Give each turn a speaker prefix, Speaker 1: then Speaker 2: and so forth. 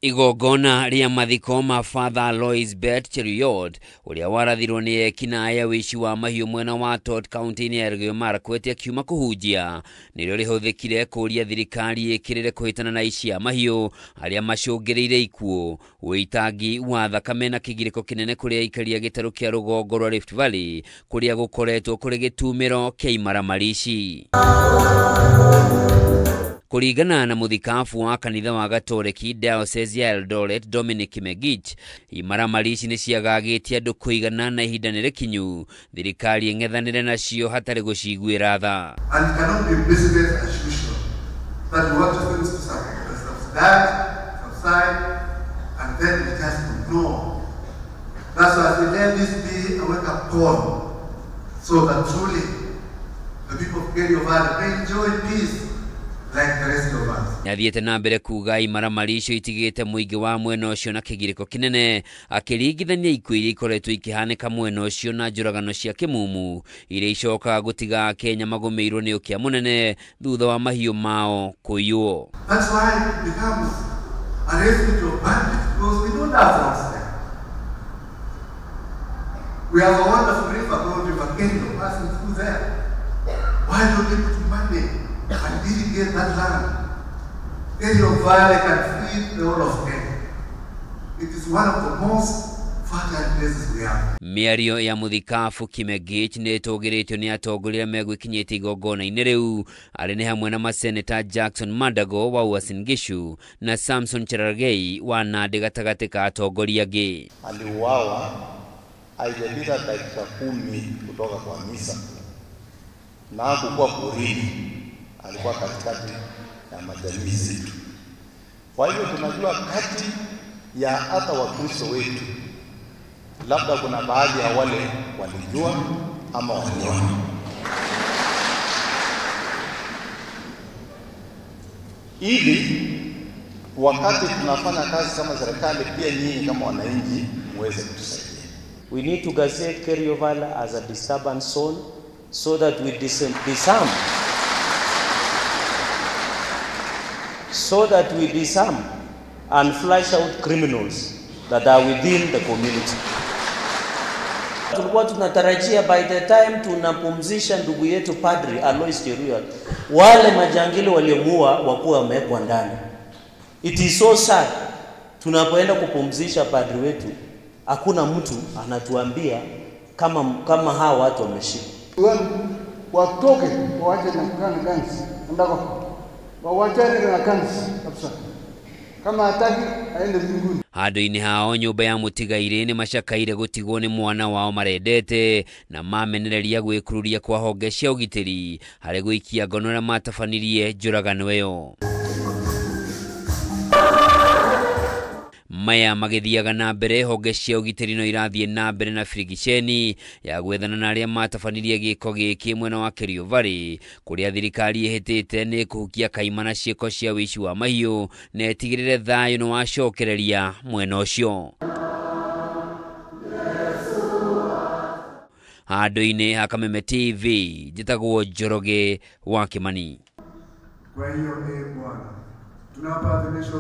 Speaker 1: Igogona ria mathiko ma Father Alois Bet Cheruiyot uria warathirwo ni ekinaaya wici wa mahiũ mwena wa Tot County-inĩ ya Elgeyo Marakwet akiuma kuhunjia nĩrĩo rĩhũthĩkire kũria thirikari ĩkĩrĩre kũhĩtana na aici a mahiũ arĩa macũngĩrĩire ikuũ, ũitangi wa thakame na kĩgirĩko kĩnene kũrĩ aikari a gĩtarũ kĩa rũgongo rwa Rift Valley kũrĩa gũkoretwo kũrĩ gĩtumĩro kĩa imaramari ici. Kũringana na mũthikabu wa kanitha wa Gatoreki Diocese ya Eldoret Dominic Kimegich, imaramari ici nĩ ciagagĩtie andũ kũigana na ihinda nĩrĩkinyu thirikari ĩng'ethanĩre nacio hatarĩ gũciguĩra tha.
Speaker 2: And cannot be business as usual. That we want things to subside, and then we just ignore. That's why we let this be a wake-up call, so that truly the people of Kerio Valley may enjoy peace like the rest of us.
Speaker 1: Nĩathiĩte na mbere kuga imaramari icio itigĩte mũingĩ wa mwena ũcio na kĩgirĩko kĩnene, akĩringithania ikuũ iria ikoretwo ikihanĩka mwena ũcio na njũragano cia kĩmumu iria icokaga gũtiga Kenya magũmĩirwo nĩ ũkĩa mũnene thutha wa mahiũ mao kũiywo.
Speaker 2: That's why it becomes a refuge of bandits, because we don't have roads there. We have a wonderful river called River Kerio passing through there. Why don't we put money and irrigate that land? Kerio Valley can feed the whole of Kenya. It is one of the most fertile places we have.
Speaker 1: Mĩario ya mũthikabu Kimegich nĩ ĩtũgĩrĩtio nĩ atongoria megwĩkinyĩte igongona-inĩ rĩu, arĩ nĩ hamwe na maseneta Jackson Madago wa Uasin Gishu na Samson Cherargei wa Nandi gatagatĩ ka atongoria angĩ.
Speaker 3: Aliuawa haijapita dakika 10 kutoka kwa misa, na hakukuwa porini, alikuwa katikati ya majamii zetu. Kwa hivyo tunajua kati ya hata Wakristo wetu labda kuna baadhi ya wale walijua ama waliona. Ili wakati tunafanya kazi kama serikali, pia nyinyi kama wananchi muweze kutusaidia.
Speaker 4: We need to gazette Kerio Valley as a disturbance zone so that we disarm and flush out criminals that are within the community. Tulikuwa tunatarajia by the time tunapumzisha ndugu yetu Padri Alois Cheruiyot, wale majangili waliomuua wakuwa wamewekwa ndani. It is so sad, tunapoenda kupumzisha padri wetu hakuna mtu anatuambia kama hawa watu wameshika.
Speaker 5: Watoke waache na kanzi ndako wawachane na kanzi kabisa, kama hataki aende mbinguni.
Speaker 1: Handũ-inĩ hao nyũmba ya mũtigairĩ nĩ macakaire gũtigwo nĩ mwana wao marendete na mamenereria gwĩkururia kwa honge cia ũgitĩri harĩ gũikia ngono na matabanirie njũragano ĩyo. Maya magĩthiaga na mbere, honge cia ũgitĩri no irathiĩ na mbere na birigiceni ya gwethana na arĩa matabanirie gĩko gĩkĩ mwena wa Kerio Valley, kũrĩa thirikari ĩhĩtĩte nĩ kũhukia kaimana ciĩko cia ũici wa mahiũ na ĩtigĩrĩre thayũ nĩ wacokereria mwena ũcio. Handũ-inĩ ha Kameme TV, njĩtagwo Njoroge wa Kimani.
Speaker 2: Kwa hiyo Bwana tunawapa adhimisho